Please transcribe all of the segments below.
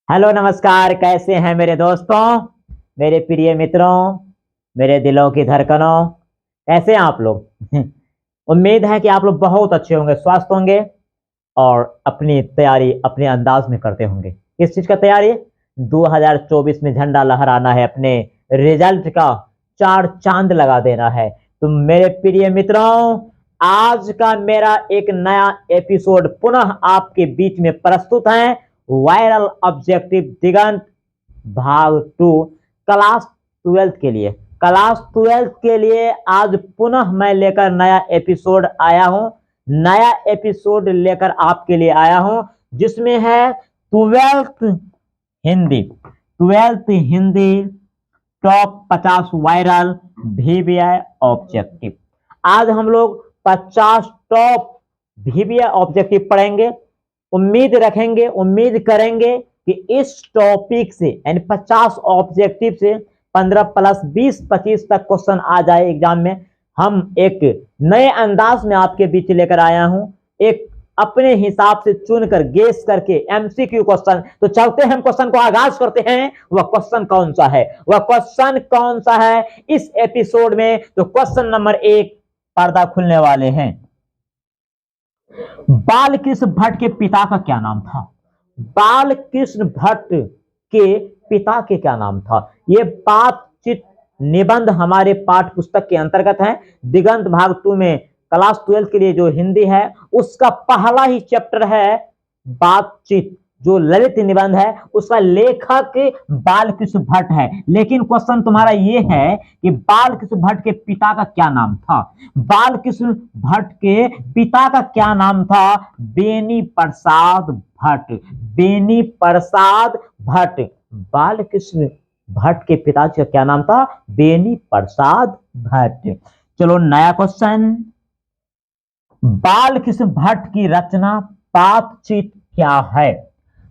Hello नमस्कार, कैसे हैं मेरे दोस्तों, मेरे प्रिय मित्रों, मेरे दिलों की धड़कनों। कैसे हैं आप लोग? उम्मीद है कि आप लोग बहुत अच्छे होंगे, स्वस्थ होंगे और अपनी तैयारी अपने अंदाज में करते होंगे। किस चीज़ का तैयारी? 2024 में झंडा लहराना है, अपने रिजल्ट का चार चांद लगा देना है। तो मेरे प्रिय मित्रों, आज का मेरा एक नया एपिसोड पुनः आपके बीच में प्रस्तुत है। वायरल ऑब्जेक्टिव दिगंत भाग 2 क्लास 12 के लिए। क्लास 12 के लिए आज पुनः मैं लेकर नया एपिसोड आया हूं। नया एपिसोड लेकर आपके लिए आया हूं जिसमें है 12th Hindi top 50 viral VVI objective. आज हम लोग 50 टॉप वीवीआई ऑब्जेक्टिव पढ़ेंगे। उम्मीद करेंगे कि इस टॉपिक से यानी 50 ऑब्जेक्टिव से 15 प्लस 20-25 तक क्वेश्चन आ जाए एग्जाम में। हम एक नए अंदाज में आपके बीच लेकर आया हूं, एक अपने हिसाब से चुनकर गेस करके एमसीक्यू क्वेश्चन। तो चलते हैं, हम क्वेश्चन को आगाज करते हैं। वह क्वेश्चन कौन सा है इस एपिसोड में? तो क्वेश्चन नंबर 1, पर्दा खुलने वाले हैं। बालकृष्ण भट्ट के पिता का क्या नाम था? बालकृष्ण भट्ट के पिता के क्या नाम था? ये बातचीत निबंध हमारे पाठ्य पुस्तक के अंतर्गत है। दिगंत भाग 2 में क्लास 12 के लिए जो हिंदी है उसका पहला ही चैप्टर है बातचीत, जो ललित निबंध है उसका लेखक बालकृष्ण भट्ट है। लेकिन क्वेश्चन तुम्हारा ये है कि बालकृष्ण भट्ट के पिता का क्या नाम था? बालकृष्ण भट्ट के पिता का क्या नाम था? बेनी प्रसाद भट्ट। बेनी प्रसाद भट्ट। बालकृष्ण भट्ट के पिताजी का क्या नाम था? बेनी प्रसाद भट्ट। चलो नया क्वेश्चन। बालकृष्ण भट्ट की रचना बातचीत क्या है?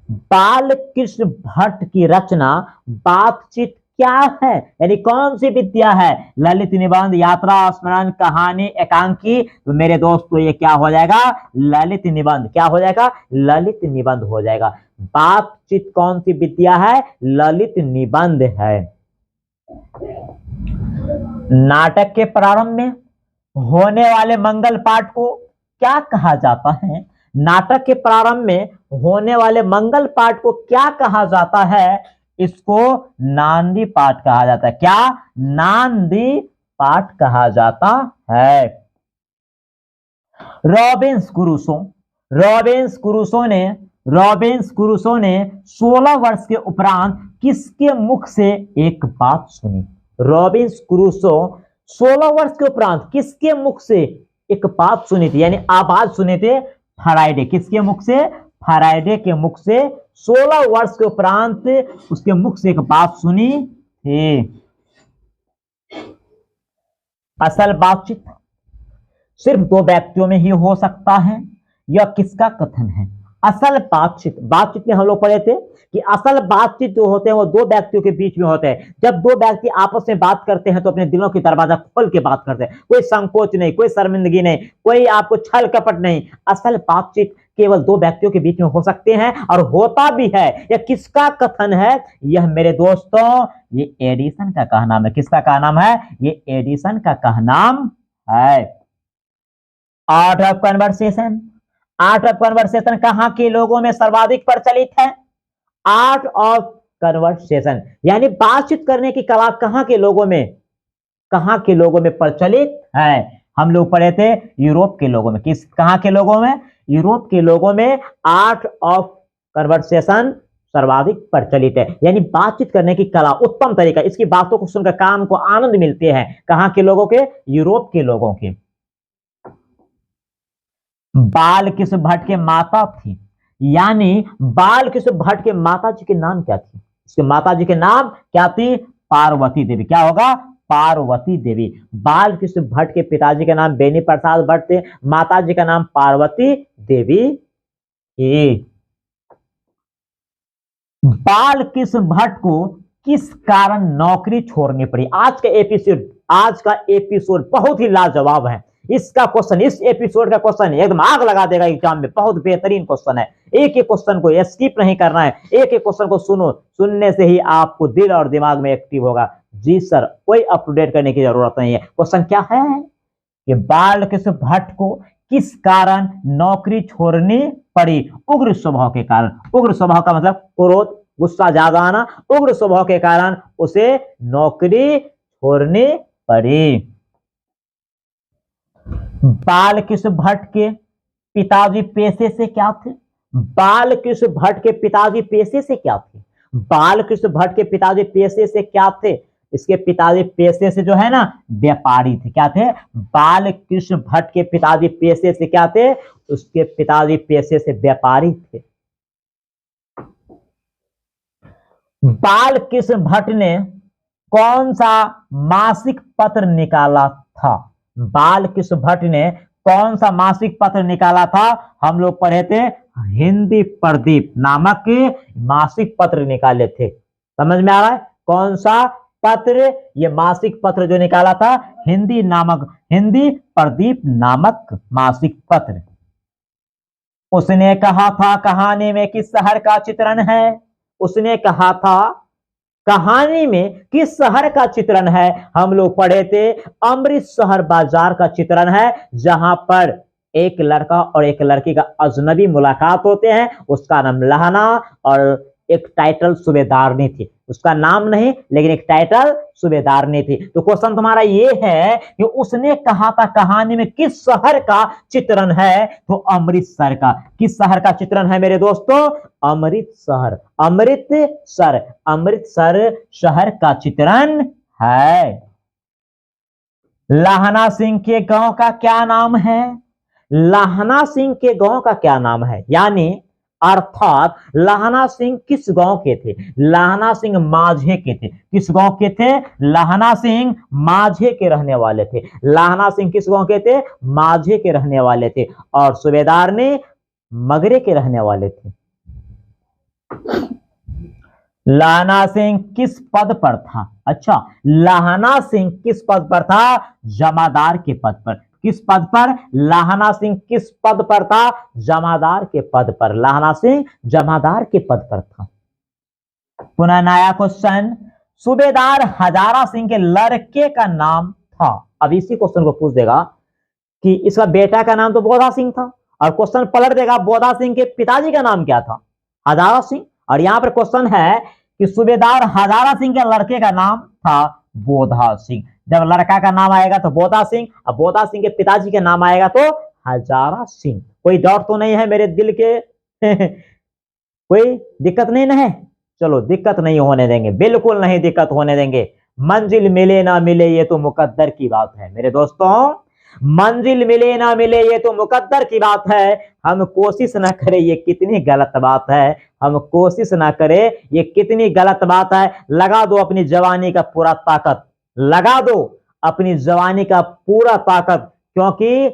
बालकृष्ण भट्ट की रचना बातचीत क्या है? यानी कौन सी विद्या है? ललित निबंध, यात्रा, स्मरण, कहानी, एकांकी। तो मेरे दोस्तों ये क्या हो जाएगा? ललित निबंध। क्या हो जाएगा? ललित निबंध हो जाएगा। बातचीत कौन सी विद्या है? ललित निबंध है। नाटक के प्रारंभ में होने वाले मंगल पाठ को क्या कहा जाता है? नाटक के प्रारंभ में होने वाले मंगल पाठ को क्या कहा जाता है? इसको नांदी पाठ कहा जाता है। क्या? नांदी पाठ कहा जाता है। रॉबिन्स क्रूसो ने 16 वर्ष के उपरांत किसके मुख से एक बात सुनी? रॉबिन्स क्रूसो 16 वर्ष के उपरांत किसके मुख से एक बात सुनी थी, यानी आवाज सुने थे? फैराडे। किसके मुख से? फैराडे के मुख से 16 वर्ष के उपरांत उसके मुख से एक बात सुनी थी। असल बातचीत सिर्फ 2 व्यक्तियों में ही हो सकता है, यह किसका कथन है? असल बातचीत में हम लोग पढ़े थे कि असल बातचीत जो होते हैं वो 2 व्यक्तियों के बीच में होते हैं। जब 2 व्यक्ति आपस में बात करते हैं तो अपने दिलों की दरवाजा खोल के बात करते हैं, कोई संकोच नहीं, कोई शर्मिंदगी नहीं, कोई आपको छल कपट नहीं। असल बातचीत केवल 2 व्यक्तियों के बीच में हो सकते हैं और होता भी है। यह किसका कथन है? यह मेरे दोस्तों ये एडिसन का कहनाम है। किसका कहनाम है? ये एडिसन का कहनाम है। आर्ट ऑफ कन्वर्सेशन कहां के लोगों में सर्वाधिक प्रचलित है? आर्ट ऑफ कन्वर्सेशन यानी बातचीत करने की कला कहां के लोगों में प्रचलित है? हम लोग पढ़े थे यूरोप के लोगों में। कहां के लोगों में? यूरोप के लोगों में आर्ट ऑफ कन्वर्सेशन सर्वाधिक प्रचलित है, यानी बातचीत करने की कला, उत्तम तरीका। इसकी बातों को सुनकर कान को आनंद मिलते हैं। कहां के लोगों के? यूरोप के लोगों के। बालकृष्ण भट्ट के माता थी, यानी बालकृष्ण भट्ट के माता जी के नाम क्या थी? इसके माता जी के नाम क्या थी? पार्वती देवी। क्या होगा? पार्वती देवी। बालकृष्ण भट्ट के पिताजी का नाम बेनी प्रसाद भट्ट थे, माता जी का नाम पार्वती देवी थी। बालकृष्ण भट्ट को किस कारण नौकरी छोड़नी पड़ी? आज का एपिसोड बहुत ही लाजवाब है। इसका क्वेश्चन, इस एपिसोड का क्वेश्चन एकदम आग लगा देगा एग्जाम में। बहुत बेहतरीन क्वेश्चन है, एक एक क्वेश्चन को स्किप नहीं करना है, एक एक क्वेश्चन को सुनो, सुनने से ही आपको दिल और दिमाग में एक्टिव होगा। जी सर, कोई अप टू डेट करने की जरूरत नहीं है। क्वेश्चन क्या है कि बालकृष्ण भट्ट को किस कारण नौकरी छोड़नी पड़ी? उग्र स्वभाव के कारण। उग्र स्वभाव का मतलब क्रोध, गुस्सा ज्यादा आना। उग्र स्वभाव के कारण उसे नौकरी छोड़नी पड़ी। बालकृष्ण भट्ट के पिताजी पेशे से क्या थे? बालकृष्ण भट्ट के पिताजी पेशे से क्या थे? बालकृष्ण भट्ट के पिताजी पेशे से क्या थे? इसके पिताजी पेशे से जो है ना व्यापारी थे। क्या थे? बालकृष्ण भट्ट के पिताजी पेशे से क्या थे? उसके पिताजी पेशे से व्यापारी थे। बालकृष्ण भट्ट ने कौन सा मासिक पत्र निकाला था? बालकृष्ण भट्ट ने कौन सा मासिक पत्र निकाला था? हम लोग पढ़े थे हिंदी प्रदीप नामक मासिक पत्र निकाले थे। समझ में आ रहा है? कौन सा पत्र? ये मासिक पत्र जो निकाला था हिंदी प्रदीप नामक मासिक पत्र। उसने कहा था कहानी में किस शहर का चित्रण है? उसने कहा था कहानी में किस शहर का चित्रण है? हम लोग पढ़े थे अमृतसर बाजार का चित्रण है, जहां पर एक लड़का और एक लड़की का अजनबी मुलाकात होते हैं। उसका नाम लहना और एक टाइटल सूबेदारनी थी। उसका नाम नहीं लेकिन एक टाइटल सूबेदारनी थी। तो क्वेश्चन तुम्हारा ये है कि उसने कहा था कहानी में किस शहर का चित्रण है? तो अमृतसर का। किस शहर का चित्रण है मेरे दोस्तों? अमृतसर। अमृतसर, अमृतसर शहर का चित्रण है। लाहना सिंह के गांव का क्या नाम है? लाहना सिंह के गांव का क्या नाम है? यानी अर्थात लाहना सिंह किस गांव के थे? लाहना सिंह माझे के थे। किस गांव के थे? लाहना सिंह माझे के रहने वाले थे। लाहना सिंह किस गांव के थे? माझे के रहने वाले थे। और सूबेदार ने मगरे के रहने वाले थे। लाहना सिंह किस पद पर था? अच्छा, लाहना सिंह किस पद पर था? जमादार के पद पर। किस पद पर? लाहना सिंह किस पद पर था? जमादार के पद पर। लाहना सिंह जमादार के पद पर था। पुनः नया क्वेश्चन, सूबेदार हजारा सिंह के लड़के का नाम था। अब इसी क्वेश्चन को पूछ देगा कि इसका बेटा का नाम तो बोधा सिंह था, और क्वेश्चन पलट देगा बोधा सिंह के पिताजी का नाम क्या था? हजारा सिंह। और यहां पर क्वेश्चन है कि सूबेदार हजारा सिंह के लड़के का नाम था बोधा सिंह। जब लड़का का नाम आएगा तो बोधा सिंह, और बोधा सिंह के पिताजी के नाम आएगा तो हजारा सिंह। कोई डाउट तो नहीं है मेरे दिल के? कोई दिक्कत नहीं ना है? चलो, दिक्कत नहीं होने देंगे, बिल्कुल नहीं दिक्कत होने देंगे। मंजिल मिले ना मिले ये तो मुकद्दर की बात है मेरे दोस्तों। मंजिल मिले ना मिले ये तो मुकद्दर की बात है। हम कोशिश ना करें ये कितनी गलत बात है। हम कोशिश ना करें ये कितनी गलत बात है। लगा दो अपनी जवानी का पूरा ताकत, लगा दो अपनी जवानी का पूरा ताकत, क्योंकि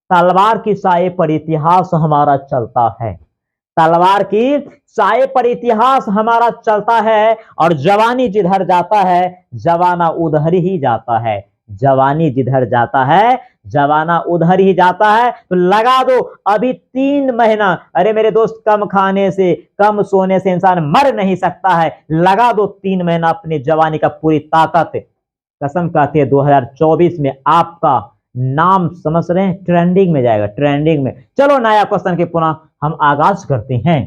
तलवार की साए पर इतिहास हमारा चलता है। तलवार की साए पर इतिहास हमारा चलता है, और जवानी जिधर जाता है जवाना उधर ही जाता है। जवानी जिधर जाता है जवाना उधर ही जाता है। तो लगा दो अभी 3 महीना। अरे मेरे दोस्त, कम खाने से कम सोने से इंसान मर नहीं सकता है। लगा दो 3 महीना अपनी जवानी का पूरी ताकत। कसम कहते हैं 2024 में आपका नाम समझ रहे हैं ट्रेंडिंग में जाएगा, ट्रेंडिंग में। चलो नया क्वेश्चन के पुनः हम आगाज करते हैं।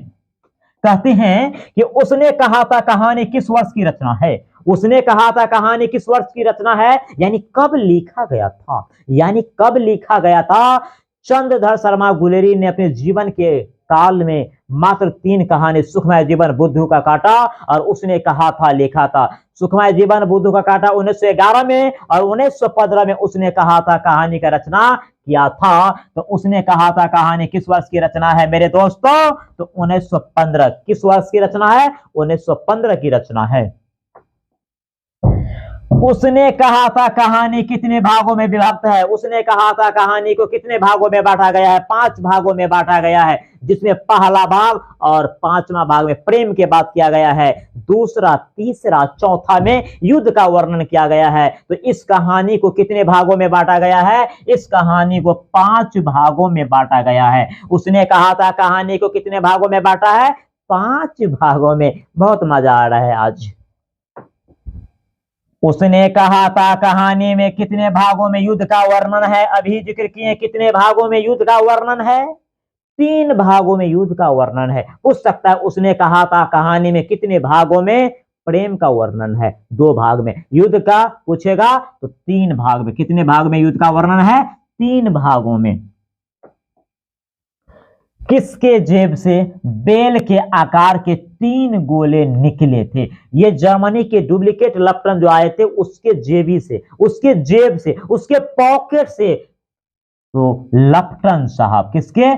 कहते हैं कि उसने कहा था कहानी किस वर्ष की रचना है? उसने कहा था कहानी किस वर्ष की रचना है, यानी कब लिखा गया था? यानी कब लिखा गया था? चंद्रधर शर्मा गुलेरी ने अपने जीवन के काल में मात्र 3 कहानी, सुखमय जीवन, बुद्धू का कांटा, और उसने कहा था, लिखा था। सुखमय जीवन, बुद्धू का कांटा 1911 में, और 1915 में उसने कहा था कहानी का रचना किया था। तो उसने कहा था कहानी किस वर्ष की रचना है मेरे दोस्तों? तो 1915। किस वर्ष की रचना है? 1915 की रचना है। उसने कहा था कहानी कितने भागों में विभक्त है। उसने कहा था कहानी को कितने भागों में बांटा गया है। 5 भागों में बांटा गया है, जिसमें पहला भाग और 5वां भाग में प्रेम की बात किया गया है, दूसरा, तीसरा, चौथा में युद्ध का वर्णन किया गया है। तो इस कहानी को कितने भागों में बांटा गया है? इस कहानी को 5 भागों में बांटा गया है। उसने कहा था कहानी को कितने भागों में बांटा है? 5 भागों में। बहुत मजा आ रहा है आज। उसने कहा था कहानी में कितने भागों में युद्ध का वर्णन है? अभी जिक्र किए कितने भागों में युद्ध का वर्णन है? 3 भागों में युद्ध का वर्णन है। पूछ सकता है उसने कहा था कहानी में कितने भागों में प्रेम का वर्णन है? 2 भाग में। युद्ध का पूछेगा तो 3 भाग में। कितने भाग में युद्ध का वर्णन है? 3 भागों में। किसके जेब से बेल के आकार के 3 गोले निकले थे? ये जर्मनी के डुप्लीकेट लफ्टन जो आए थे उसके जेबी से, उसके जेब से, उसके पॉकेट से। तो लफ्टन साहब, किसके?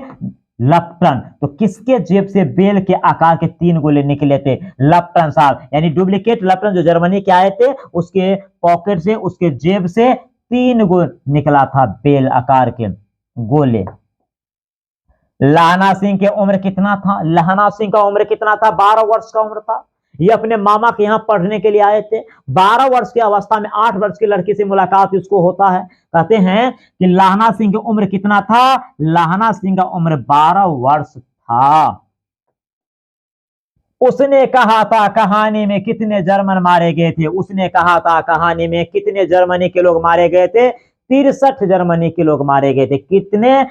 लफ्टन। तो किसके जेब से बेल के आकार के 3 गोले निकले थे? लफ्टन साहब। यानी डुप्लीकेट लफ्टन जो जर्मनी के आए थे उसके पॉकेट से, उसके जेब से 3 गोले निकला था, बेल आकार के गोले। लहना सिंह की उम्र कितना था? लहना सिंह का उम्र कितना था? 12 वर्ष का उम्र था। ये अपने मामा के यहाँ पढ़ने के लिए आए थे। 12 वर्ष की अवस्था में 8 वर्ष की लड़की से मुलाकात इसको होता है। कहते हैं कि लहना सिंह की उम्र कितना था? लहना सिंह का उम्र 12 वर्ष था। उसने कहा था कहानी में कितने जर्मन मारे गए थे? उसने कहा था कहानी में कितने जर्मनी के लोग मारे गए थे? 63 जर्मनी के लोग मारे गए थे। कितने?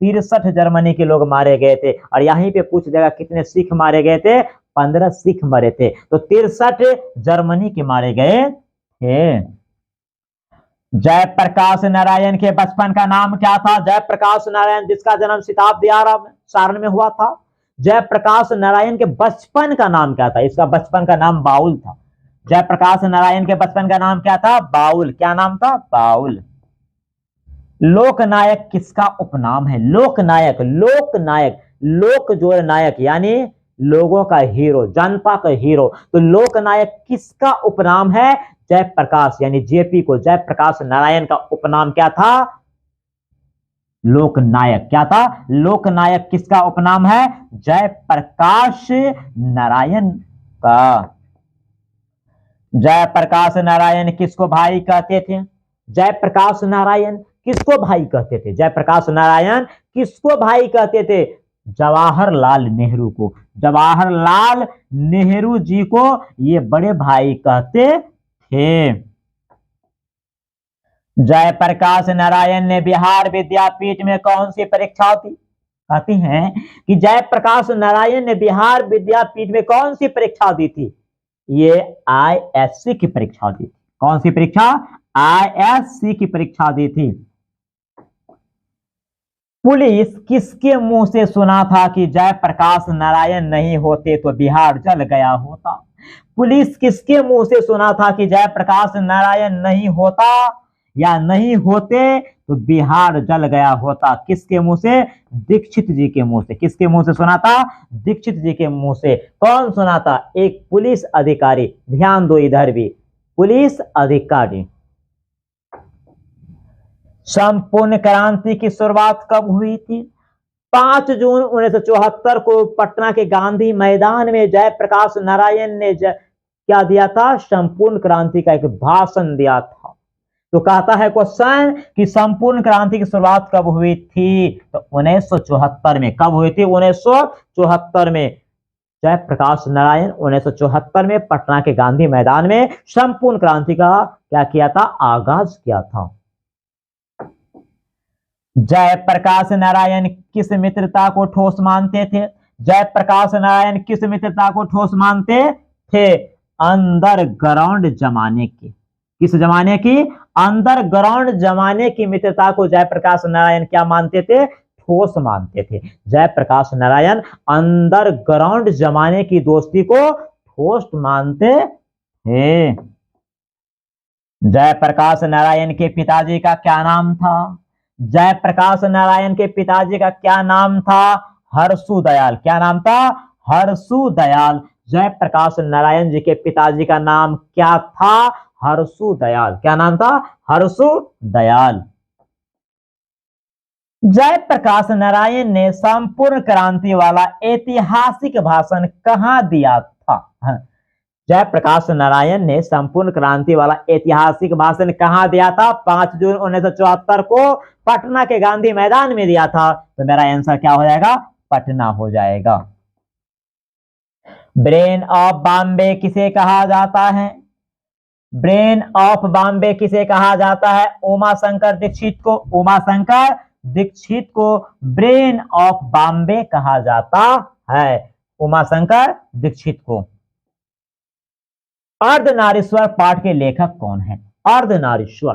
63 जर्मनी के लोग मारे गए थे। और यहीं पे पूछ देगा कितने सिख मारे गए थे? 15 सिख मरे थे। तो 63 जर्मनी के मारे गए थे। जयप्रकाश नारायण के बचपन का नाम क्या था? जयप्रकाश नारायण जिसका जन्म शताब्दी सारण में हुआ था, जयप्रकाश नारायण के बचपन का नाम क्या था? इसका बचपन का नाम बाउल था। जयप्रकाश नारायण के बचपन का नाम क्या था? बाउल। क्या नाम था? बाउल। लोकनायक किसका उपनाम है? लोकनायक, लोकनायक, लोक जोड़ नायक यानी लोगों का हीरो, जनता का हीरो। तो लोकनायक किसका उपनाम है? जयप्रकाश यानी जेपी को, जयप्रकाश नारायण का उपनाम क्या था? लोकनायक। क्या था? लोकनायक किसका उपनाम है? जयप्रकाश नारायण का। जयप्रकाश नारायण किसको भाई कहते थे? जयप्रकाश नारायण किसको भाई कहते थे? जयप्रकाश नारायण किसको भाई कहते थे? जवाहरलाल नेहरू को। जवाहरलाल नेहरू जी को ये बड़े भाई कहते थे। जयप्रकाश नारायण ने बिहार विद्यापीठ में कौन सी परीक्षा दी? कहते हैं कि जयप्रकाश नारायण ने बिहार विद्यापीठ में कौन सी परीक्षा दी थी? ये आईएससी की परीक्षा दी थी। कौन सी परीक्षा? आईएससी की परीक्षा दी थी। पुलिस किसके मुंह से सुना था कि जयप्रकाश नारायण नहीं होते तो बिहार जल गया होता? पुलिस किसके मुंह से सुना था कि जयप्रकाश नारायण नहीं होता या नहीं होते तो बिहार जल गया होता? किसके मुंह से? दीक्षित जी के मुंह से। किसके मुंह से सुना था? दीक्षित जी के मुंह से। कौन सुना था? एक पुलिस अधिकारी। ध्यान दो इधर भी, पुलिस अधिकारी। संपूर्ण क्रांति की शुरुआत कब हुई थी? 5 जून 1974 को पटना के गांधी मैदान में जयप्रकाश नारायण ने क्या दिया था? संपूर्ण क्रांति का एक भाषण दिया था। तो कहता है क्वेश्चन कि संपूर्ण क्रांति की शुरुआत कब हुई थी? तो 1974 में। कब हुई थी? 1974 में। जयप्रकाश नारायण 1974 में पटना के गांधी मैदान में संपूर्ण क्रांति का क्या किया था? आगाज किया था। जयप्रकाश नारायण किस मित्रता को ठोस मानते थे? जयप्रकाश नारायण किस मित्रता को ठोस मानते थे? अंडरग्राउंड जमाने की। किस जमाने की? अंडरग्राउंड जमाने की मित्रता को जयप्रकाश नारायण क्या मानते थे? ठोस मानते थे। जयप्रकाश नारायण अंडरग्राउंड जमाने की दोस्ती को ठोस मानते थे। जयप्रकाश नारायण के पिताजी का क्या नाम था? जयप्रकाश नारायण के पिताजी का क्या नाम था? हरसू दयाल। क्या नाम था? हरसू दयाल। जयप्रकाश नारायण जी के पिताजी का नाम क्या था? हर्षु दयाल। क्या नाम था? हर्षु दयाल। जयप्रकाश नारायण ने संपूर्ण क्रांति वाला ऐतिहासिक भाषण कहां दिया था? जयप्रकाश नारायण ने संपूर्ण क्रांति वाला ऐतिहासिक भाषण कहां दिया था? 5 जून 1974 को पटना के गांधी मैदान में दिया था। तो मेरा आंसर क्या हो जाएगा? पटना हो जाएगा। ब्रेन ऑफ बॉम्बे किसे कहा जाता है? ब्रेन ऑफ बॉम्बे किसे कहा जाता है? उमाशंकर दीक्षित को। उमाशंकर दीक्षित को ब्रेन ऑफ बॉम्बे कहा जाता है। उमाशंकर दीक्षित को। अर्धनारीश्वर पाठ के लेखक कौन है? अर्धनारीश्वर।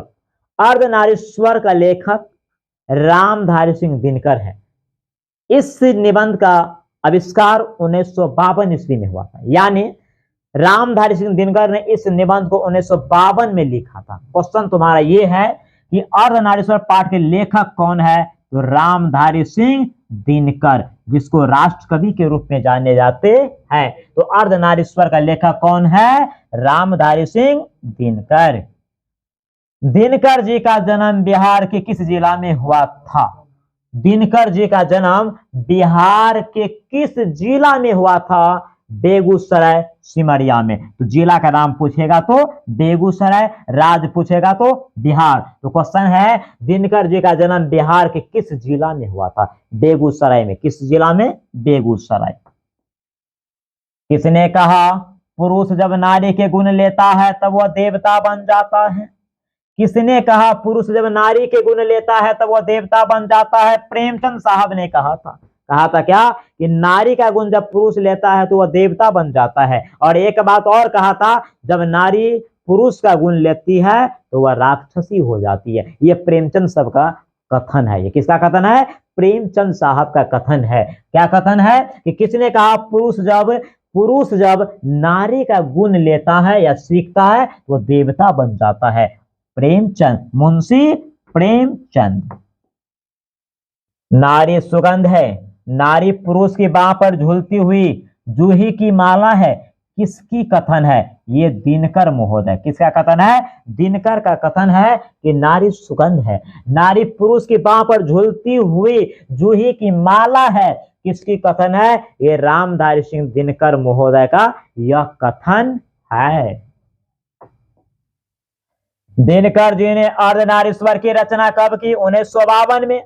अर्धनारीश्वर का लेखक रामधारी सिंह दिनकर है। इस निबंध का आविष्कार 1952 ईस्वी में हुआ था, यानी रामधारी सिंह दिनकर ने इस निबंध को 1952 में लिखा था। क्वेश्चन तुम्हारा ये है कि अर्धनारीश्वर पाठ के लेखक कौन है? तो रामधारी सिंह दिनकर, जिसको राष्ट्र कवि के रूप में जाने जाते हैं। तो अर्धनारीश्वर का लेखक कौन है? रामधारी सिंह दिनकर। दिनकर जी का जन्म बिहार के किस जिला में हुआ था? दिनकर जी का जन्म बिहार के किस जिला में हुआ था? बेगूसराय, सिमरिया में। तो जिला का नाम पूछेगा तो बेगूसराय, राज्य पूछेगा तो बिहार। तो क्वेश्चन है दिनकर जी का जन्म बिहार के किस जिला में हुआ था? बेगूसराय में। किस जिला में? बेगूसराय। किसने कहा पुरुष जब नारी के गुण लेता है तब वह देवता बन जाता है? किसने कहा पुरुष जब नारी के गुण लेता है तब वह देवता बन जाता है? प्रेमचंद साहब ने कहा था। कहा था क्या? कि नारी का गुण जब पुरुष लेता है तो वह देवता बन जाता है। और एक बात और कहा था, जब नारी पुरुष का गुण लेती है तो वह राक्षसी हो जाती है। यह प्रेमचंद साहब का कथन है। ये किसका कथन है? प्रेमचंद साहब का कथन है। क्या कथन है? कि किसने कहा पुरुष जब नारी का गुण लेता है या सीखता है तो वह देवता बन जाता है। प्रेमचंद, मुंशी प्रेमचंद। नारी सुगंध है, नारी पुरुष की बाह पर झूलती हुई जूही की माला है, किसकी कथन है? ये दिनकर महोदय। किसका कथन है? दिनकर का कथन है कि नारी सुगंध है, नारी पुरुष की बाह पर झूलती हुई जूही की माला है। किसकी कथन है? ये रामधारी सिंह दिनकर महोदय का यह कथन है। दिनकर जी ने अर्धनारीश्वर की रचना कब की? 1952 में।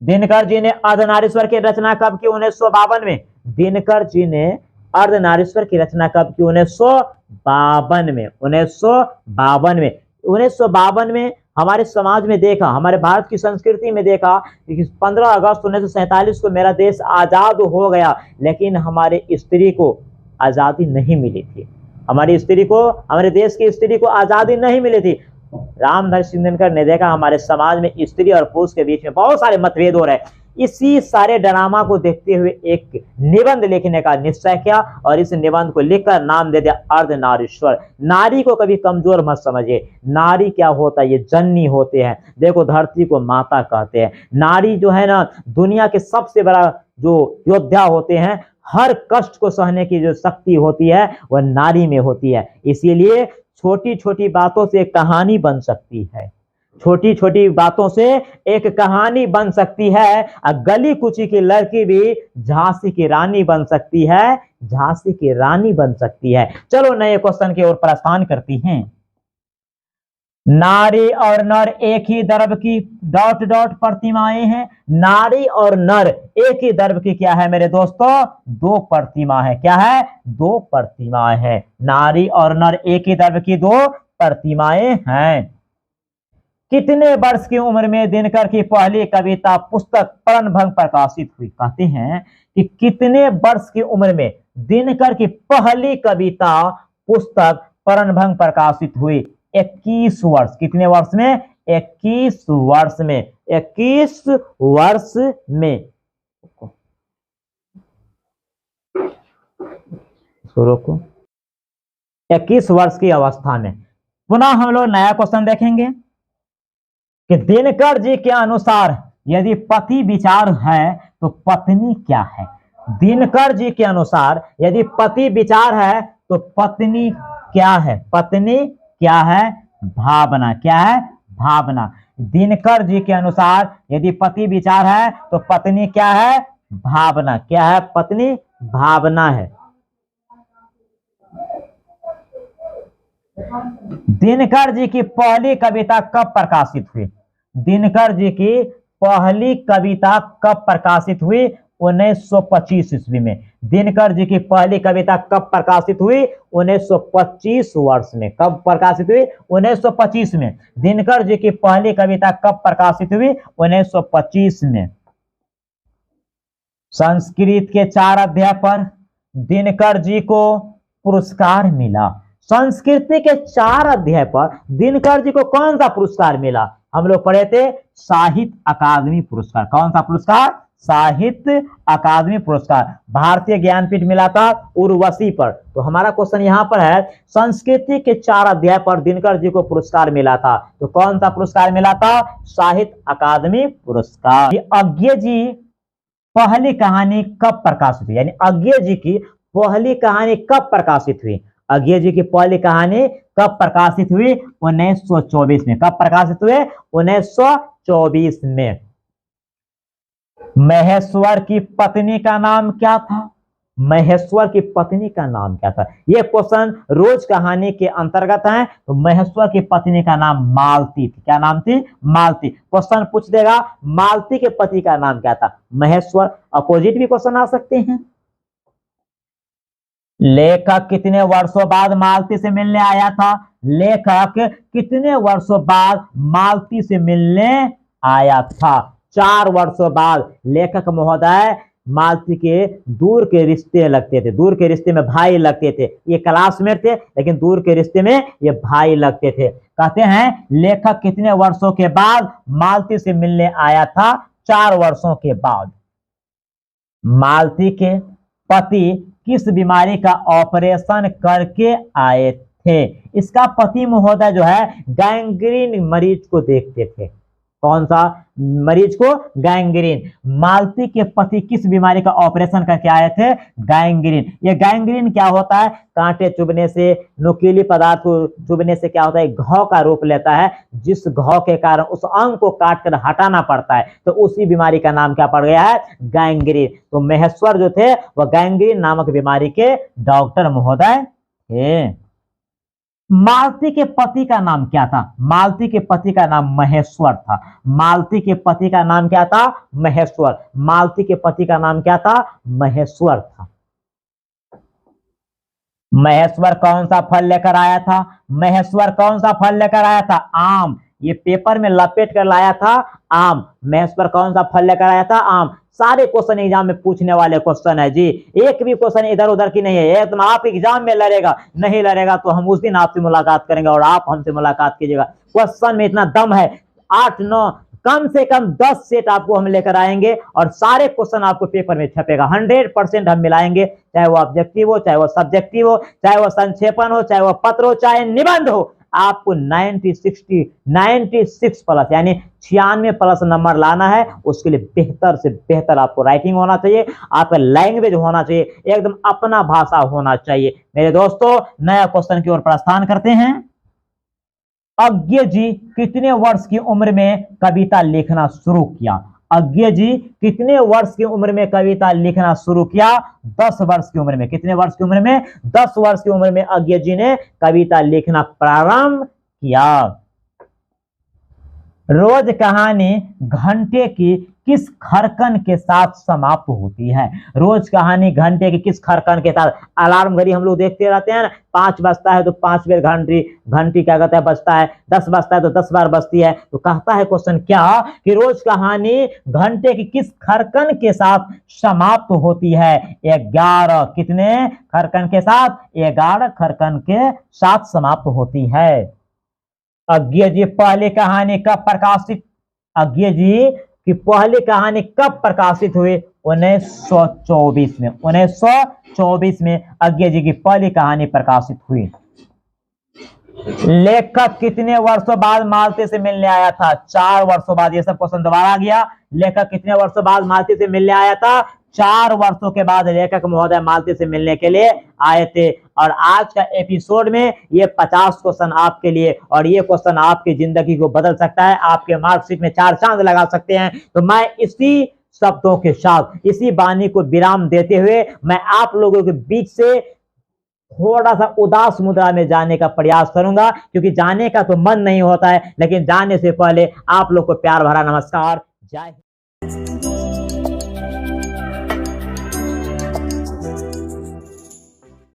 दिनकर जी ने अर्धनारीश्वर की रचना कब की? 1952 में। दिनकर जी ने अर्धनारीश्वर की रचना कब की? 1952 में। 1952 में। 1952 में हमारे समाज में देखा, हमारे भारत की संस्कृति में देखा कि 15 अगस्त 1947 को मेरा देश आजाद हो गया, लेकिन हमारे स्त्री को आजादी नहीं मिली थी। हमारी स्त्री को, हमारे देश की स्त्री को आजादी नहीं मिली थी। रामधारी सिंह दिनकर ने देखा हमारे समाज में स्त्री और पुरुष के बीच में बहुत सारे मतभेद हो रहे हैं। इसी सारे ड्रामा को देखते हुए एक निबंध लिखने का निश्चय किया और इस निबंध को लिखकर नाम दे दिया अर्धनारीश्वर। नारी को कभी कमजोर मत समझिए। नारी क्या होता है? ये जननी होते हैं। देखो, धरती को माता कहते हैं। नारी जो है ना, दुनिया के सबसे बड़ा जो योद्धा होते हैं। हर कष्ट को सहने की जो शक्ति होती है वह नारी में होती है। इसीलिए छोटी छोटी बातों से एक कहानी बन सकती है। छोटी छोटी बातों से एक कहानी बन सकती है। गली कुची की लड़की भी झांसी की रानी बन सकती है। झांसी की रानी बन सकती है। चलो नए क्वेश्चन की ओर प्रस्थान करती हैं। नारी और नर एक ही द्रव्य की ... प्रतिमाएं हैं। नारी और नर एक ही द्रव्य की क्या है मेरे दोस्तों? 2 प्रतिमा है। क्या है? 2 प्रतिमाएं हैं। नारी और नर एक ही द्रव्य की 2 प्रतिमाएं हैं। कितने वर्ष की उम्र में दिनकर की पहली कविता पुस्तक प्रणभंग प्रकाशित हुई? कहते हैं कि कितने वर्ष की उम्र में दिनकर की पहली कविता पुस्तक प्रणभंग प्रकाशित हुई? 21 वर्ष। कितने वर्ष में? 21 वर्ष में। 21 वर्ष में। रोको। 21 वर्ष की अवस्था में। पुनः हम लोग नया क्वेश्चन देखेंगे कि दिनकर जी के अनुसार यदि पति विचार है तो पत्नी क्या है? दिनकर जी के अनुसार यदि पति विचार है तो पत्नी क्या है? पत्नी क्या है? भावना। क्या है? भावना। दिनकर जी के अनुसार यदि पति विचार है तो पत्नी क्या है? भावना। क्या है? पत्नी भावना है। दिनकर जी की पहली कविता कब प्रकाशित हुई? दिनकर जी की पहली कविता कब प्रकाशित हुई? 1925 ईस्वी में। दिनकर जी की पहली कविता कब प्रकाशित हुई? 1925 वर्ष में। कब प्रकाशित हुई? 1925 में। दिनकर जी की पहली कविता कब प्रकाशित हुई? 1925 में। संस्कृत के 4 अध्याय पर दिनकर जी को पुरस्कार मिला। संस्कृति के 4 अध्याय पर दिनकर जी को कौन सा पुरस्कार मिला? हम लोग पढ़े थे साहित्य अकादमी पुरस्कार। कौन सा पुरस्कार? साहित्य अकादमी पुरस्कार। भारतीय ज्ञानपीठ मिला था उर्वशी पर। तो हमारा क्वेश्चन यहां पर है, संस्कृति के 4 अध्याय पर दिनकर जी को पुरस्कार मिला था, तो कौन सा पुरस्कार मिला था? साहित्य अकादमी पुरस्कार। अज्ञे जी पहली कहानी कब प्रकाशित हुई? यानी अज्ञे जी की पहली कहानी कब प्रकाशित हुई? अज्ञे जी की पहली कहानी कब प्रकाशित हुई? 1924 में। कब प्रकाशित हुए? 1924 में। महेश्वर की पत्नी का नाम क्या था? महेश्वर की पत्नी का नाम क्या था? यह क्वेश्चन रोज कहानी के अंतर्गत है। तो महेश्वर की पत्नी का नाम मालती थी। क्या नाम थी? मालती। क्वेश्चन पूछ देगा मालती के पति का नाम क्या था? महेश्वर। अपोजिट भी क्वेश्चन आ सकते हैं। लेखक कितने वर्षों बाद मालती से मिलने आया था? लेखक कितने वर्षों बाद मालती से मिलने आया था? 4 वर्षों बाद। लेखक महोदय मालती के दूर के रिश्ते लगते थे। दूर के रिश्ते में भाई लगते थे। ये क्लासमेट थे लेकिन दूर के रिश्ते में ये भाई लगते थे। कहते हैं लेखक कितने वर्षों के बाद मालती से मिलने आया था? 4 वर्षों के बाद। मालती के पति किस बीमारी का ऑपरेशन करके आए थे? इसका पति महोदय जो है गैंग्रीन मरीज को देखते थे। कौन सा मरीज को? गैंग्रीन। मालती के पति किस बीमारी का ऑपरेशन करके आए थे? गैंग्रीन। ये गैंग्रीन क्या होता है? कांटे चुभने से, नुकीली पदार्थ को चुभने से क्या होता है? घाव का रूप लेता है, जिस घाव के कारण उस अंग को काट कर हटाना पड़ता है। तो उसी बीमारी का नाम क्या पड़ गया है? गैंग्रीन। तो महेश्वर जो थे वह गैंग्रीन नामक बीमारी के डॉक्टर महोदय थे। मालती के पति का नाम क्या था? मालती के पति का नाम महेश्वर था। मालती के पति का नाम क्या था? महेश्वर। मालती के पति का नाम क्या था? महेश्वर था। महेश्वर कौन सा फल लेकर आया था? महेश्वर कौन सा फल लेकर आया था? आम। ये पेपर में लपेट कर लाया था आम। महेश्वर कौन सा फल लेकर आया था? आम। सारे क्वेश्चन एग्जाम में पूछने वाले क्वेश्चन है जी। एक भी क्वेश्चन इधर उधर की नहीं है। एकदम आप एग्जाम में लड़ेगा, नहीं लड़ेगा तो हम उस दिन आपसे मुलाकात करेंगे और आप हमसे मुलाकात कीजिएगा। क्वेश्चन में इतना दम है, 8-9 कम से कम 10 सेट आपको हम लेकर आएंगे और सारे क्वेश्चन आपको पेपर में छपेगा। 100% हम मिलाएंगे, चाहे वो ऑब्जेक्टिव हो, चाहे वो सब्जेक्टिव हो, चाहे वो संक्षेपण हो, चाहे वो पत्र हो, चाहे निबंध हो। आपको 96 प्लस यानी 96 प्लस नंबर लाना है। उसके लिए बेहतर से बेहतर आपको राइटिंग होना चाहिए, आपका लैंग्वेज होना चाहिए, एकदम अपना भाषा होना चाहिए। मेरे दोस्तों नया क्वेश्चन की ओर प्रस्थान करते हैं। अज्ञे जी कितने वर्ष की उम्र में कविता लिखना शुरू किया? अज्ञे जी कितने वर्ष की उम्र में कविता लिखना शुरू किया? 10 वर्ष की उम्र में। कितने वर्ष की उम्र में? 10 वर्ष की उम्र में अज्ञे जी ने कविता लिखना प्रारंभ किया। रोज कहानी घंटे की किस खरकन के साथ समाप्त होती है? रोज कहानी घंटे की किस खरकन के साथ? अलार्म घड़ी हम लोग देखते रहते हैं ना, 5 बजता है तो 5 बार घंटी क्या कहता है बजता है, 10 बजता है तो 10 बार बजती है। तो कहता है क्वेश्चन क्या कि रोज कहानी घंटे की किस खरकन के साथ समाप्त होती है? 11 कितने खरकन के साथ? 11 खरकन के साथ समाप्त होती है। अज्ञे जी पहली कहानी कब प्रकाशित? अज्ञे जी की पहली कहानी कब प्रकाशित हुई? 1924 में। 1924 में अज्ञे जी की पहली कहानी प्रकाशित हुई। लेखक कितने वर्षों बाद मालती से मिलने आया था? 4 वर्षों बाद। ये सब क्वेश्चन दोबारा आ गया। लेखक कितने वर्षों बाद मालती से मिलने आया था? 4 वर्षों के बाद लेखक महोदय मालती से मिलने के लिए आए थे। और आज का एपिसोड में ये 50 क्वेश्चन आपके लिए, और ये क्वेश्चन आपकी जिंदगी को बदल सकता है, आपके मार्कशीट में 4 चांद लगा सकते हैं। तो मैं इसी शब्दों के साथ, इसी वाणी को विराम देते हुए मैं आप लोगों के बीच से थोड़ा सा उदास मुद्रा में जाने का प्रयास करूंगा, क्योंकि जाने का तो मन नहीं होता है, लेकिन जाने से पहले आप लोग को प्यार भरा नमस्कार। जय हिंद।